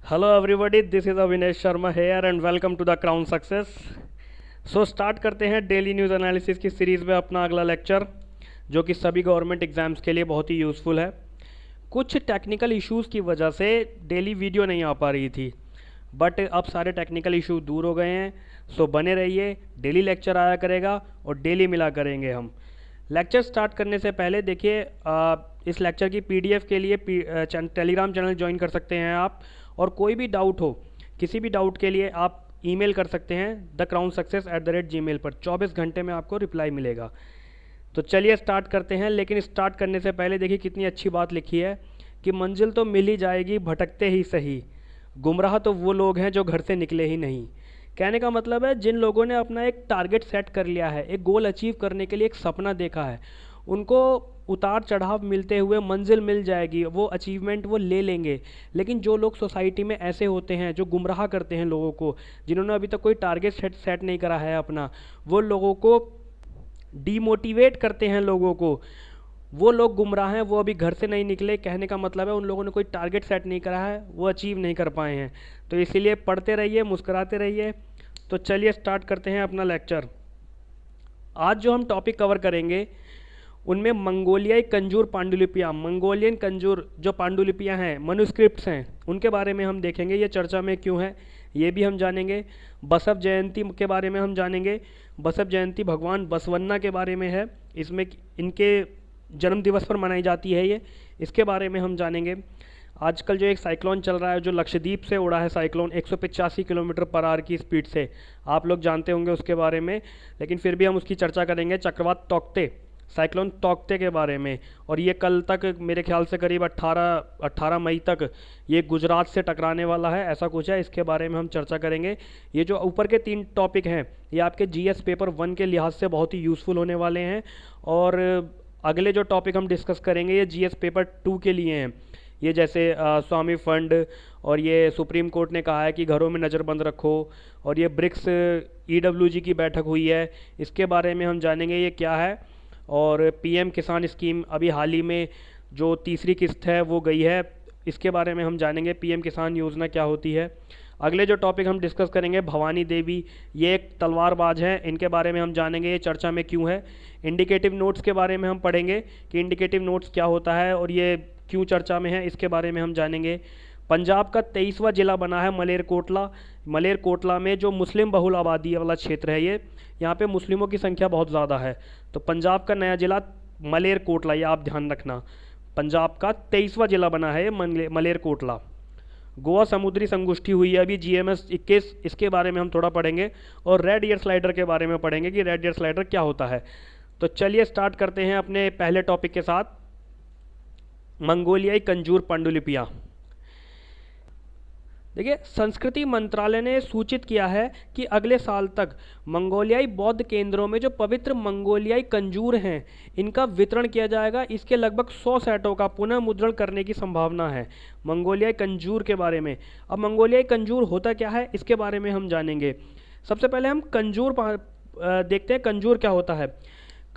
Hello everybody, this is Avinesh Sharma here and welcome to the Crown Success. So start करते हैं daily news analysis की सीरीज़ में अपना अगला लेक्चर, जो कि सभी गवर्नमेंट एग्जाम्स के लिए बहुत ही यूज़फुल है। कुछ टेक्निकल इश्यूज़ की वजह से डेली वीडियो नहीं आ पा रही थी, बट अब सारे टेक्निकल इशू दूर हो गए हैं। सो बने रहिए, डेली लेक्चर आया करेगा और डेली मिला करेंगे हम। लेक्चर स्टार्ट करने से पहले देखिए, इस लेक्चर की पीडीएफ के लिए टेलीग्राम चैनल ज्वाइन कर सकते हैं आप, और कोई भी डाउट हो, किसी भी डाउट के लिए आप ईमेल कर सकते हैं thecrownsuccess@gmail पर। 24 घंटे में आपको रिप्लाई मिलेगा। तो चलिए स्टार्ट करते हैं। लेकिन स्टार्ट करने से पहले देखिए कितनी अच्छी बात लिखी है कि मंजिल तो मिल ही जाएगी भटकते ही सही, गुमराह तो वो लोग हैं जो घर से निकले ही नहीं। कहने का मतलब है, जिन लोगों ने अपना एक टारगेट सेट कर लिया है, एक गोल अचीव करने के लिए एक सपना देखा है, उनको उतार चढ़ाव मिलते हुए मंजिल मिल जाएगी, वो अचीवमेंट वो ले लेंगे। लेकिन जो लोग सोसाइटी में ऐसे होते हैं जो गुमराह करते हैं लोगों को, जिन्होंने अभी तक कोई टारगेट सेट नहीं करा है अपना, वो लोगों को डीमोटिवेट करते हैं लोगों को, वो लोग गुमराह हैं, वो अभी घर से नहीं निकले। कहने का मतलब है उन लोगों ने कोई टारगेट सेट नहीं करा है, वो अचीव नहीं कर पाए हैं। तो इसीलिए पढ़ते रहिए, मुस्कुराते रहिए। तो चलिए स्टार्ट करते हैं अपना लेक्चर। आज जो हम टॉपिक कवर करेंगे उनमें मंगोलियाई कंजूर पांडुलिपियाँ, मंगोलियन कंजूर जो पांडुलिपियाँ हैं, मनुस्क्रिप्ट्स हैं, उनके बारे में हम देखेंगे। ये चर्चा में क्यों है ये भी हम जानेंगे। बसव जयंती के बारे में हम जानेंगे। बसव जयंती भगवान बसवन्ना के बारे में है, इसमें इनके जन्म दिवस पर मनाई जाती है ये, इसके बारे में हम जानेंगे। आजकल जो एक साइक्लोन चल रहा है, जो लक्षद्वीप से उड़ा है साइक्लोन 185 किलोमीटर पर आवर की स्पीड से, आप लोग जानते होंगे उसके बारे में, लेकिन फिर भी हम उसकी चर्चा करेंगे। चक्रवात तौकते, साइक्लोन तौकते के बारे में, और ये कल तक मेरे ख्याल से करीब 18 मई तक ये गुजरात से टकराने वाला है, ऐसा कुछ है। इसके बारे में हम चर्चा करेंगे। ये जो ऊपर के 3 टॉपिक हैं, ये आपके जीएस पेपर 1 के लिहाज से बहुत ही यूज़फुल होने वाले हैं, और अगले जो टॉपिक हम डिस्कस करेंगे ये जीएस पेपर 2 के लिए हैं। ये जैसे स्वामी फंड, और ये सुप्रीम कोर्ट ने कहा है कि घरों में नज़रबंद रखो, और ये ब्रिक्स ईडब्ल्यूजी की बैठक हुई है, इसके बारे में हम जानेंगे ये क्या है। और पीएम किसान स्कीम अभी हाल ही में जो तीसरी किस्त है वो गई है, इसके बारे में हम जानेंगे पीएम किसान योजना क्या होती है। अगले जो टॉपिक हम डिस्कस करेंगे, भवानी देवी, ये एक तलवारबाज हैं, इनके बारे में हम जानेंगे ये चर्चा में क्यों है। इंडिकेटिव नोट्स के बारे में हम पढ़ेंगे कि इंडिकेटिव नोट्स क्या होता है और ये क्यों चर्चा में है, इसके बारे में हम जानेंगे। पंजाब का 23वां जिला बना है मलेरकोटला। मलेरकोटला में जो मुस्लिम बहुल आबादी वाला क्षेत्र है, ये यहाँ पे मुस्लिमों की संख्या बहुत ज़्यादा है, तो पंजाब का नया जिला मलेरकोटला, ये आप ध्यान रखना। पंजाब का 23वां जिला बना है ये मलेरकोटला। गोवा समुद्री संगोष्ठी हुई है अभी GMS 21, इसके बारे में हम थोड़ा पढ़ेंगे। और रेड ईयर स्लाइडर के बारे में पढ़ेंगे कि रेड ईयर स्लाइडर क्या होता है। तो चलिए स्टार्ट करते हैं अपने पहले टॉपिक के साथ, मंगोलियाई कंजूर पांडुलिपियाँ। देखिए, संस्कृति मंत्रालय ने सूचित किया है कि अगले साल तक मंगोलियाई बौद्ध केंद्रों में जो पवित्र मंगोलियाई कंजूर हैं, इनका वितरण किया जाएगा। इसके लगभग 100 सेटों का पुनः मुद्रण करने की संभावना है मंगोलियाई कंजूर के बारे में। अब मंगोलियाई कंजूर होता क्या है, इसके बारे में हम जानेंगे। सबसे पहले हम कंजूर देखते हैं, कंजूर क्या होता है।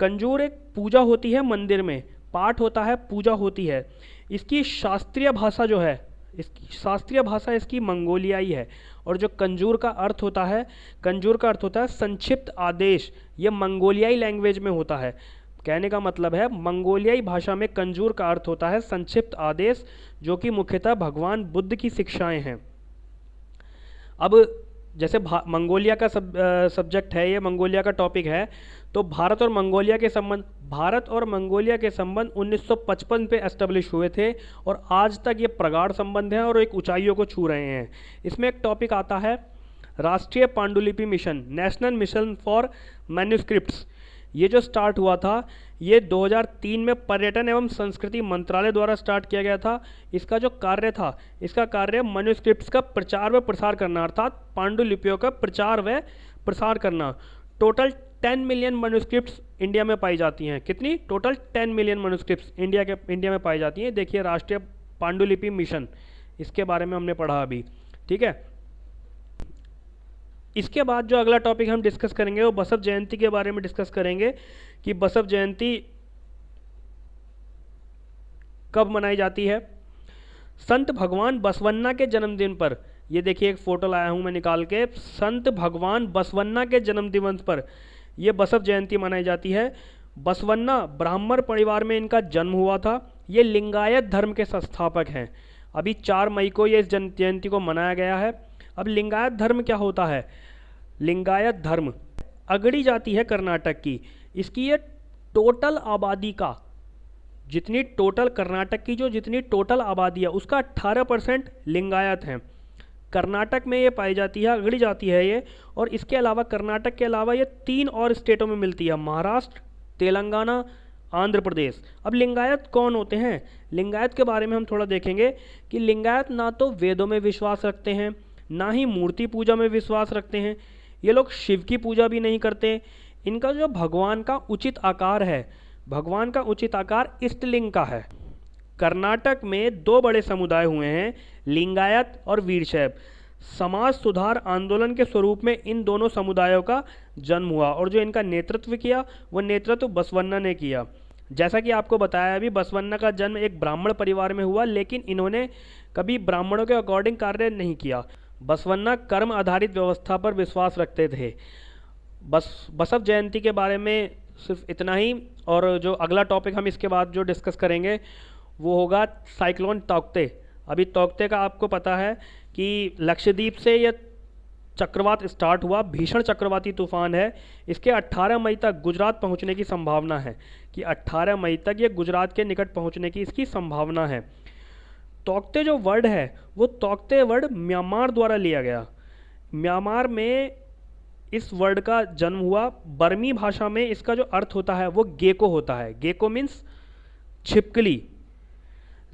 कंजूर एक पूजा होती है मंदिर में, पाठ होता है, पूजा होती है। इसकी शास्त्रीय भाषा जो है, इसकी शास्त्रीय भाषा इसकी मंगोलियाई है। और जो कंजूर का अर्थ होता है, कंजूर का अर्थ होता है संक्षिप्त आदेश, ये मंगोलियाई लैंग्वेज में होता है। कहने का मतलब है मंगोलियाई भाषा में कंजूर का अर्थ होता है संक्षिप्त आदेश, जो कि मुख्यतः भगवान बुद्ध की शिक्षाएं हैं। अब जैसे मंगोलिया का सब्जेक्ट है, ये मंगोलिया का टॉपिक है, तो भारत और मंगोलिया के संबंध, भारत और मंगोलिया के संबंध 1955 पे एस्टेब्लिश हुए थे, और आज तक ये प्रगाढ़ संबंध हैं और एक ऊंचाइयों को छू रहे हैं। इसमें एक टॉपिक आता है राष्ट्रीय पांडुलिपि mission, national mission for manuscripts. ये जो स्टार्ट हुआ था, ये 2003 में पर्यटन एवं संस्कृति मंत्रालय द्वारा स्टार्ट किया गया था। इसका जो कार्य था, इसका कार्य मैन्युस्क्रिप्ट्स का प्रचार व प्रसार करना, अर्थात पांडुलिपियों का प्रचार व प्रसार करना। टोटल 10 मिलियन मैन्युस्क्रिप्ट्स इंडिया में पाई जाती हैं। कितनी? टोटल 10 मिलियन मैन्युस्क्रिप्ट्स इंडिया में पाई जाती हैं। देखिए, राष्ट्रीय पांडुलिपि मिशन, इसके बारे में हमने पढ़ा अभी, ठीक है। इसके बाद जो अगला टॉपिक हम डिस्कस करेंगे वो बसव जयंती के बारे में डिस्कस करेंगे कि बसव जयंती कब मनाई जाती है। संत भगवान बसवन्ना के जन्मदिन पर, ये देखिए एक फोटो लाया हूँ मैं निकाल के, संत भगवान बसवन्ना के जन्मदिन पर ये बसव जयंती मनाई जाती है। बसवन्ना ब्राह्मण परिवार में इनका जन्म हुआ था। ये लिंगायत धर्म के संस्थापक हैं। अभी 4 मई को ये इस जयंती को मनाया गया है। अब लिंगायत धर्म क्या होता है? लिंगायत धर्म अगड़ी जाति है कर्नाटक की। इसकी ये टोटल आबादी का जितनी टोटल कर्नाटक की जो जितनी टोटल आबादी है उसका 18% लिंगायत हैं। कर्नाटक में ये पाई जाती है, अगड़ी जाती है ये। और इसके अलावा कर्नाटक के अलावा ये 3 और स्टेटों में मिलती है, महाराष्ट्र, तेलंगाना, आंध्र प्रदेश। अब लिंगायत कौन होते हैं? लिंगायत के बारे में हम थोड़ा देखेंगे कि लिंगायत ना तो वेदों में विश्वास रखते हैं, ना ही मूर्ति पूजा में विश्वास रखते हैं। ये लोग शिव की पूजा भी नहीं करते। इनका जो भगवान का उचित आकार है, भगवान का उचित आकार इष्टलिंग का है। कर्नाटक में 2 बड़े समुदाय हुए हैं, लिंगायत और वीरशैव। समाज सुधार आंदोलन के स्वरूप में इन दोनों समुदायों का जन्म हुआ और जो इनका नेतृत्व किया वो नेतृत्व बसवन्ना ने किया। जैसा कि आपको बताया अभी, बसवन्ना का जन्म एक ब्राह्मण परिवार में हुआ, लेकिन इन्होंने कभी ब्राह्मणों के अकॉर्डिंग कार्य नहीं किया। बसवन्ना कर्म आधारित व्यवस्था पर विश्वास रखते थे। बसव जयंती के बारे में सिर्फ इतना ही। और जो अगला टॉपिक हम इसके बाद जो डिस्कस करेंगे वो होगा साइक्लोन तौकते। अभी तौकते का आपको पता है कि लक्षद्वीप से यह चक्रवात स्टार्ट हुआ, भीषण चक्रवाती तूफान है। इसके 18 मई तक गुजरात पहुंचने की संभावना है, कि 18 मई तक ये गुजरात के निकट पहुंचने की इसकी संभावना है। तौकते जो वर्ड है वो तौकते वर्ड म्यांमार द्वारा लिया गया। म्यांमार में इस वर्ड का जन्म हुआ। बर्मी भाषा में इसका जो अर्थ होता है वो गेको होता है। गेको मीन्स छिपकली।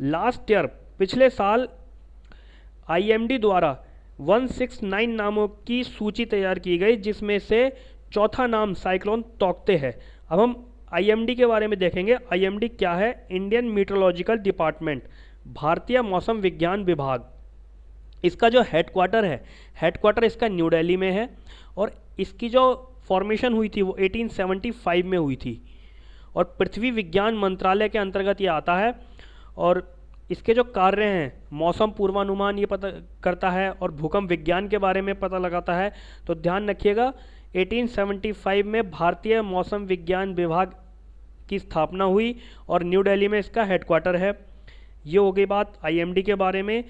लास्ट ईयर पिछले साल IMD द्वारा 169 नामों की सूची तैयार की गई, जिसमें से चौथा नाम साइक्लोन तौकते है। अब हम IMD के बारे में देखेंगे। IMD क्या है? इंडियन मीटरोलॉजिकल डिपार्टमेंट, भारतीय मौसम विज्ञान विभाग। इसका जो हेडक्वार्टर है, हेडक्वार्टर इसका न्यू दिल्ली में है। और इसकी जो फॉर्मेशन हुई थी वो 1875 में हुई थी और पृथ्वी विज्ञान मंत्रालय के अंतर्गत ये आता है। और इसके जो कार्य हैं, मौसम पूर्वानुमान ये पता करता है और भूकंप विज्ञान के बारे में पता लगाता है। तो ध्यान रखिएगा 1875 में भारतीय मौसम विज्ञान विभाग की स्थापना हुई और न्यू दिल्ली में इसका हेडक्वार्टर है। ये हो गई बात IMD के बारे में।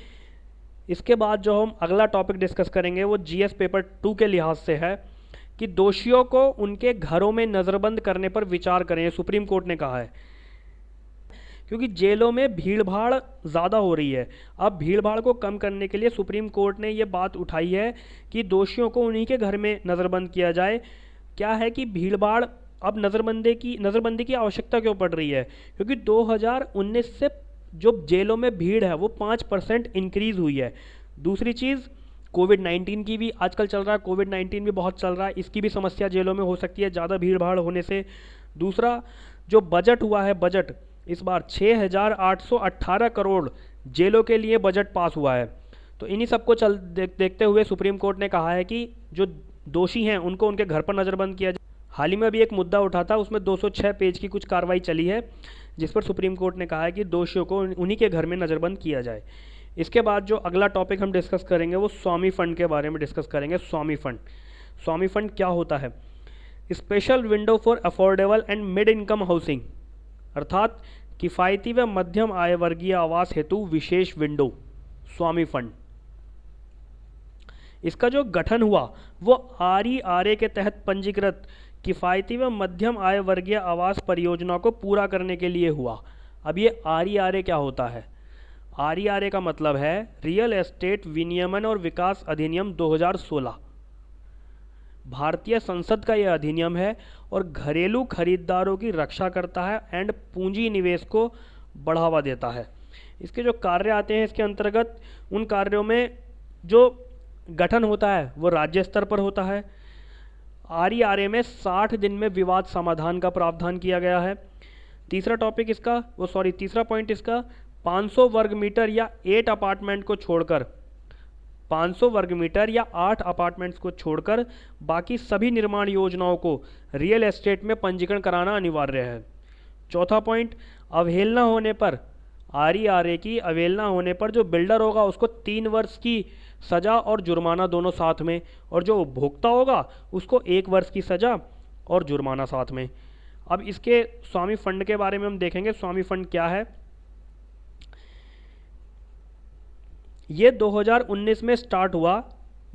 इसके बाद जो हम अगला टॉपिक डिस्कस करेंगे वो GS पेपर 2 के लिहाज से है कि दोषियों को उनके घरों में नज़रबंद करने पर विचार करें, सुप्रीम कोर्ट ने कहा है। क्योंकि जेलों में भीड़ भाड़ ज़्यादा हो रही है। अब भीड़ भाड़ को कम करने के लिए सुप्रीम कोर्ट ने ये बात उठाई है कि दोषियों को उन्हीं के घर में नज़रबंद किया जाए। क्या है कि भीड़ भाड़ अब नज़रबंदी की आवश्यकता क्यों पड़ रही है? क्योंकि 2019 से जो जेलों में भीड़ है वो 5% इंक्रीज़ हुई है। दूसरी चीज़ कोविड-19 की भी आजकल चल रहा है, कोविड-19 भी बहुत चल रहा है, इसकी भी समस्या जेलों में हो सकती है ज़्यादा भीड़ भाड़ होने से। दूसरा जो बजट हुआ है, बजट इस बार 6,818 करोड़ जेलों के लिए बजट पास हुआ है। तो इन्हीं सबको देखते हुए सुप्रीम कोर्ट ने कहा है कि जो दोषी हैं उनको उनके घर पर नज़रबंद किया जाए। हाल ही में अभी एक मुद्दा उठा था, उसमें 206 पेज की कुछ कार्रवाई चली है, जिस पर सुप्रीम कोर्ट ने कहा है कि दोषियों को उन्हीं के घर में नज़रबंद किया जाए। इसके बाद जो अगला टॉपिक हम डिस्कस करेंगे वो स्वामी फंड के बारे में डिस्कस करेंगे। स्वामी फंड, स्वामी फंड क्या होता है? Special window for affordable and mid income housing, अर्थात किफ़ायती व मध्यम आय वर्गीय आवास हेतु विशेष विंडो, स्वामी फंड। इसका जो गठन हुआ वो RERA के तहत पंजीकृत किफ़ायती व मध्यम आय वर्गीय आवास परियोजना को पूरा करने के लिए हुआ। अब ये RERA क्या होता है? RERA का मतलब है रियल एस्टेट विनियमन और विकास अधिनियम 2016। भारतीय संसद का यह अधिनियम है और घरेलू खरीदारों की रक्षा करता है एंड पूंजी निवेश को बढ़ावा देता है। इसके जो कार्य आते हैं इसके अंतर्गत, उन कार्यों में जो गठन होता है वो राज्य स्तर पर होता है। RERA में 60 दिन में विवाद समाधान का प्रावधान किया गया है। तीसरा पॉइंट इसका 500 वर्ग मीटर या 8 अपार्टमेंट को छोड़कर 500 वर्ग मीटर या 8 अपार्टमेंट्स को छोड़कर बाकी सभी निर्माण योजनाओं को रियल एस्टेट में पंजीकरण कराना अनिवार्य है। चौथा पॉइंट, अवहेलना होने पर RERA की अवहेलना होने पर जो बिल्डर होगा उसको 3 वर्ष की सज़ा और जुर्माना दोनों साथ में, और जो उपभोक्ता होगा उसको 1 वर्ष की सज़ा और जुर्माना साथ में। अब इसके स्वामी फंड के बारे में हम देखेंगे। स्वामी फंड क्या है? ये 2019 में स्टार्ट हुआ,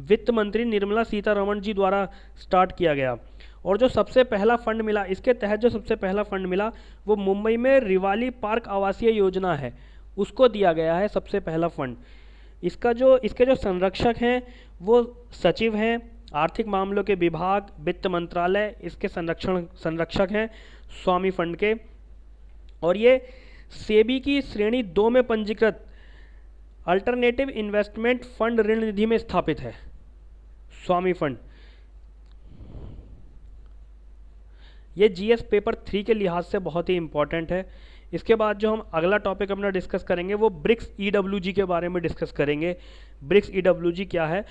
वित्त मंत्री निर्मला सीतारमण जी द्वारा स्टार्ट किया गया। और जो सबसे पहला फंड मिला, इसके तहत जो सबसे पहला फंड मिला वो मुंबई में रिवाली पार्क आवासीय योजना है, उसको दिया गया है सबसे पहला फंड। इसके जो संरक्षक हैं वो सचिव हैं, आर्थिक मामलों के विभाग, वित्त मंत्रालय इसके संरक्षक हैं स्वामी फंड के। और ये सेबी की श्रेणी 2 में पंजीकृत अल्टरनेटिव इन्वेस्टमेंट फंड ऋण निधि में स्थापित है स्वामी फंड। ये GS पेपर 3 के लिहाज से बहुत ही इंपॉर्टेंट है। इसके बाद जो हम अगला टॉपिक अपना डिस्कस करेंगे वो ब्रिक्स EWG के बारे में डिस्कस करेंगे। ब्रिक्स EWG क्या है?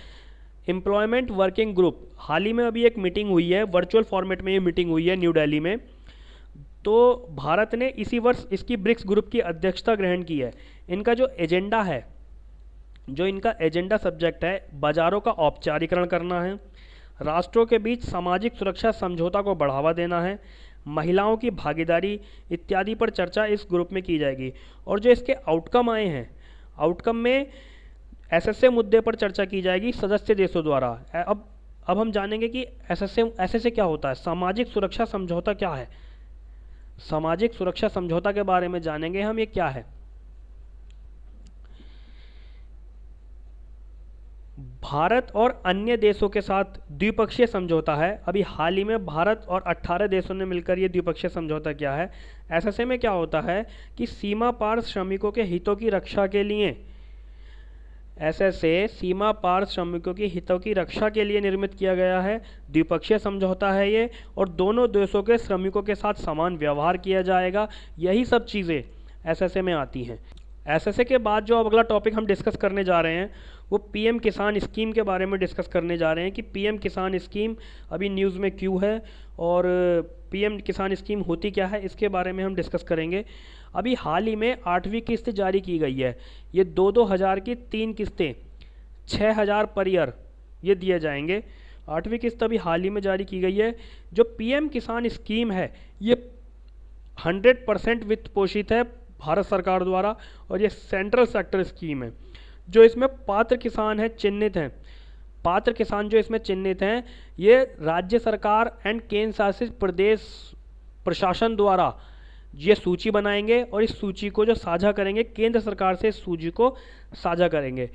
Employment working group. हाल ही में अभी एक मीटिंग हुई है, वर्चुअल फॉर्मेट में ये मीटिंग हुई है न्यू दिल्ली में। तो भारत ने इसी वर्ष इसकी ब्रिक्स ग्रुप की अध्यक्षता ग्रहण की है। इनका जो एजेंडा है, जो इनका एजेंडा सब्जेक्ट है, बाजारों का औपचारिकरण करना है, राष्ट्रों के बीच सामाजिक सुरक्षा समझौता को बढ़ावा देना है, महिलाओं की भागीदारी इत्यादि पर चर्चा इस ग्रुप में की जाएगी। और जो इसके आउटकम आए हैं, आउटकम में SSA मुद्दे पर चर्चा की जाएगी सदस्य देशों द्वारा। अब हम जानेंगे कि SSA क्या होता है, सामाजिक सुरक्षा समझौता क्या है। सामाजिक सुरक्षा समझौता के बारे में जानेंगे हम, ये क्या है। भारत और अन्य देशों के साथ द्विपक्षीय समझौता है। अभी हाल ही में भारत और 18 देशों ने मिलकर ये द्विपक्षीय समझौता किया है। SSA में क्या होता है कि सीमा पार श्रमिकों के हितों की रक्षा के लिए, SSA सीमा पार श्रमिकों के हितों की रक्षा के लिए निर्मित किया गया है, द्विपक्षीय समझौता है ये, और दोनों देशों के श्रमिकों के साथ समान व्यवहार किया जाएगा। यही सब चीज़ें SSA में आती हैं। SSA के बाद जो अगला टॉपिक हम डिस्कस करने जा रहे हैं वो PM किसान स्कीम के बारे में डिस्कस करने जा रहे हैं कि PM किसान स्कीम अभी न्यूज़ में क्यों है और PM किसान स्कीम होती क्या है, इसके बारे में हम डिस्कस करेंगे। अभी हाल ही में 8वीं किस्त जारी की गई है। ये 2-2 हज़ार की 3 किस्तें 6,000 पर ईयर ये दिए जाएंगे। 8वीं किस्त अभी हाल ही में जारी की गई है। जो PM किसान स्कीम है ये 100% वित्त पोषित है भारत सरकार द्वारा, और ये सेंट्रल सेक्टर स्कीम है। जो इसमें पात्र किसान हैं, चिन्हित हैं, पात्र किसान जो इसमें चिन्हित हैं, ये राज्य सरकार एंड केंद्र शासित प्रदेश प्रशासन द्वारा ये सूची बनाएंगे और इस सूची को जो साझा करेंगे केंद्र सरकार से, इस सूची को साझा करेंगे।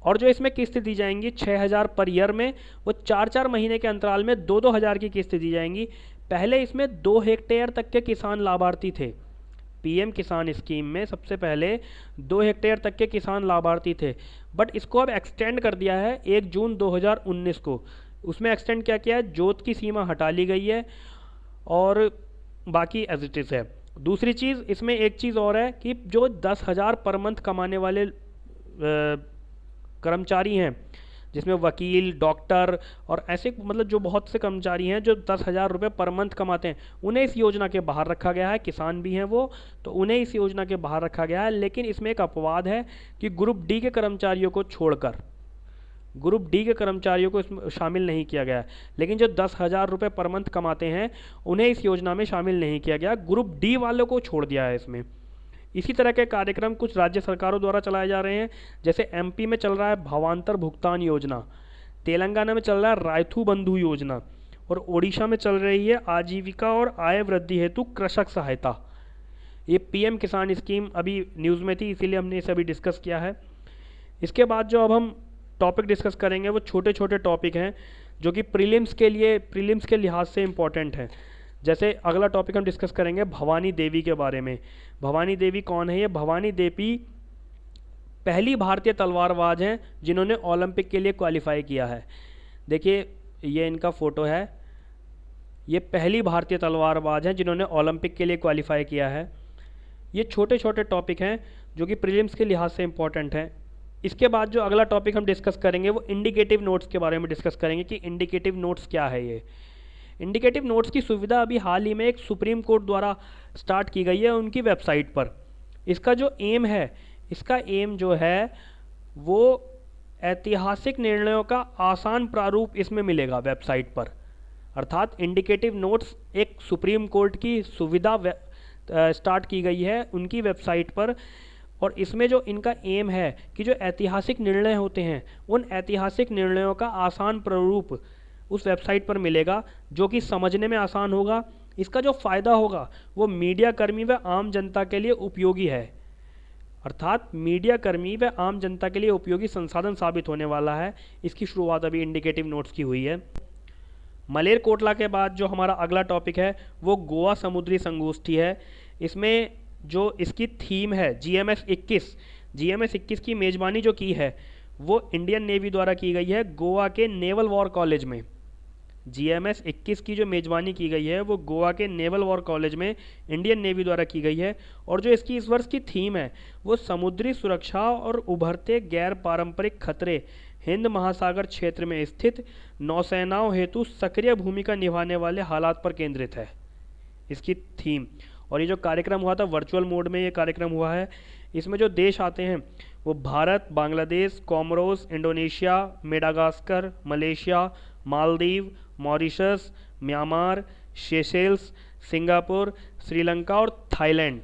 और जो इसमें किस्त दी जाएंगी 6,000 पर ईयर में, वो 4-4 महीने के अंतराल में 2-2 हज़ार की किस्त दी जाएंगी। पहले इसमें 2 हेक्टेयर तक के किसान लाभार्थी थे। PM किसान स्कीम में सबसे पहले 2 हेक्टेयर तक के किसान लाभार्थी थे, बट इसको अब एक्सटेंड कर दिया है 1 जून 2019 को। उसमें एक्सटेंड क्या किया है, जोत की सीमा हटा ली गई है और बाकी एज इट इज़ है। दूसरी चीज़ इसमें एक चीज़ और है कि जो 10,000 पर मंथ कमाने वाले कर्मचारी हैं, जिसमें वकील, डॉक्टर और ऐसे मतलब जो बहुत से कर्मचारी हैं जो 10,000 रुपये पर मंथ कमाते हैं, उन्हें इस योजना के बाहर रखा गया है। किसान भी हैं वो, तो उन्हें इस योजना के बाहर रखा गया है। लेकिन इसमें एक अपवाद है कि ग्रुप D के कर्मचारियों को छोड़कर, ग्रुप D के कर्मचारियों को इसमें शामिल नहीं किया गया है। लेकिन जो 10,000 रुपये पर मंथ कमाते हैं उन्हें इस योजना में शामिल नहीं किया गया, ग्रुप D वालों को छोड़ दिया है इसमें। इसी तरह के कार्यक्रम कुछ राज्य सरकारों द्वारा चलाए जा रहे हैं, जैसे MP में चल रहा है भावांतर भुगतान योजना, तेलंगाना में चल रहा है रायथू बंधु योजना, और ओडिशा में चल रही है आजीविका और आय वृद्धि हेतु कृषक सहायता। ये PM किसान स्कीम अभी न्यूज़ में थी, इसीलिए हमने इसे अभी डिस्कस किया है। इसके बाद जो अब हम टॉपिक डिस्कस करेंगे वो छोटे छोटे टॉपिक हैं जो कि प्रीलिम्स के लिहाज से इम्पॉर्टेंट हैं। जैसे अगला टॉपिक हम डिस्कस करेंगे भवानी देवी के बारे में। भवानी देवी कौन है? ये भवानी देवी पहली भारतीय तलवारबाज हैं जिन्होंने ओलंपिक के लिए क्वालिफाई किया है। देखिए ये इनका फ़ोटो है, ये पहली भारतीय तलवारबाज हैं जिन्होंने ओलंपिक के लिए क्वालिफाई किया है। ये छोटे छोटे टॉपिक हैं जो कि प्रीलिम्स के लिहाज से इम्पॉर्टेंट हैं। इसके बाद जो अगला टॉपिक हम डिस्कस करेंगे वो इंडिकेटिव नोट्स के बारे में डिस्कस करेंगे कि इंडिकेटिव नोट्स क्या है। ये इंडिकेटिव नोट्स की सुविधा अभी हाल ही में एक सुप्रीम कोर्ट द्वारा स्टार्ट की गई है उनकी वेबसाइट पर। इसका जो एम है, इसका एम जो है वो ऐतिहासिक निर्णयों का आसान प्रारूप इसमें मिलेगा वेबसाइट पर। अर्थात इंडिकेटिव नोट्स एक सुप्रीम कोर्ट की सुविधा स्टार्ट की गई है उनकी वेबसाइट पर, और इसमें जो इनका एम है कि जो ऐतिहासिक निर्णय होते हैं उन ऐतिहासिक निर्णयों का आसान प्रारूप उस वेबसाइट पर मिलेगा, जो कि समझने में आसान होगा। इसका जो फ़ायदा होगा वो मीडिया कर्मी व आम जनता के लिए उपयोगी है। अर्थात मीडिया कर्मी व आम जनता के लिए उपयोगी संसाधन साबित होने वाला है। इसकी शुरुआत अभी इंडिकेटिव नोट्स की हुई है। मलेरकोटला के बाद जो हमारा अगला टॉपिक है वो गोवा समुद्री संगोष्ठी है। इसमें जो इसकी थीम है GMS 21 की मेज़बानी जो की है वो इंडियन नेवी द्वारा की गई है गोवा के नेवल वॉर कॉलेज में। GMS 21 की जो मेज़बानी की गई है वो गोवा के नेवल वॉर कॉलेज में इंडियन नेवी द्वारा की गई है। और जो इसकी इस वर्ष की थीम है वो समुद्री सुरक्षा और उभरते गैर पारंपरिक खतरे हिंद महासागर क्षेत्र में स्थित नौसेनाओं हेतु सक्रिय भूमिका निभाने वाले हालात पर केंद्रित है इसकी थीम। और ये जो कार्यक्रम हुआ था वर्चुअल मोड में ये कार्यक्रम हुआ है। इसमें जो देश आते हैं वो Bharat, Bangladesh, Comoros, Indonesia, Madagascar, Malaysia, Maldives, Mauritius, Myanmar, Seychelles, Singapore, Sri Lanka और थाईलैंड,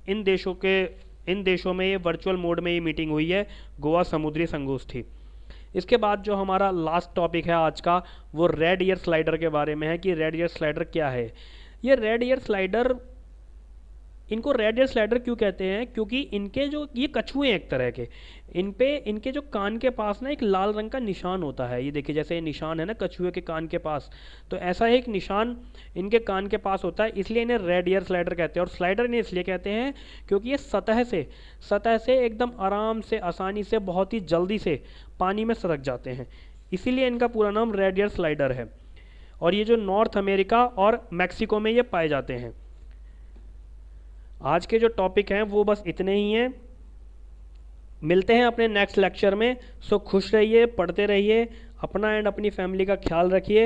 इन देशों में ये वर्चुअल मोड में ये मीटिंग हुई है गोवा समुद्री संगोष्ठी। इसके बाद जो हमारा लास्ट टॉपिक है आज का वो रेड ईयर स्लाइडर के बारे में है कि रेड ईयर स्लाइडर क्या है। ये रेड ईयर स्लाइडर, इनको रेड ईयर स्लाइडर क्यों कहते हैं, क्योंकि इनके जो ये कछुए हैं एक तरह के, इन पे इनके जो कान के पास ना एक लाल रंग का निशान होता है। ये देखिए जैसे ये निशान है ना कछुए के कान के पास, तो ऐसा एक निशान इनके कान के पास होता है, इसलिए इन्हें रेड ईयर स्लाइडर कहते हैं। और स्लाइडर इन्हें इसलिए कहते हैं क्योंकि ये सतह से एकदम आराम से, आसानी से, बहुत ही जल्दी से पानी में सरक जाते हैं, इसीलिए इनका पूरा नाम रेड ईयर स्लाइडर है। और ये जो नॉर्थ अमेरिका और मैक्सिको में ये पाए जाते हैं। आज के जो टॉपिक हैं वो बस इतने ही हैं। मिलते हैं अपने नेक्स्ट लेक्चर में। सो खुश रहिए, पढ़ते रहिए, अपना एंड अपनी फैमिली का ख्याल रखिए।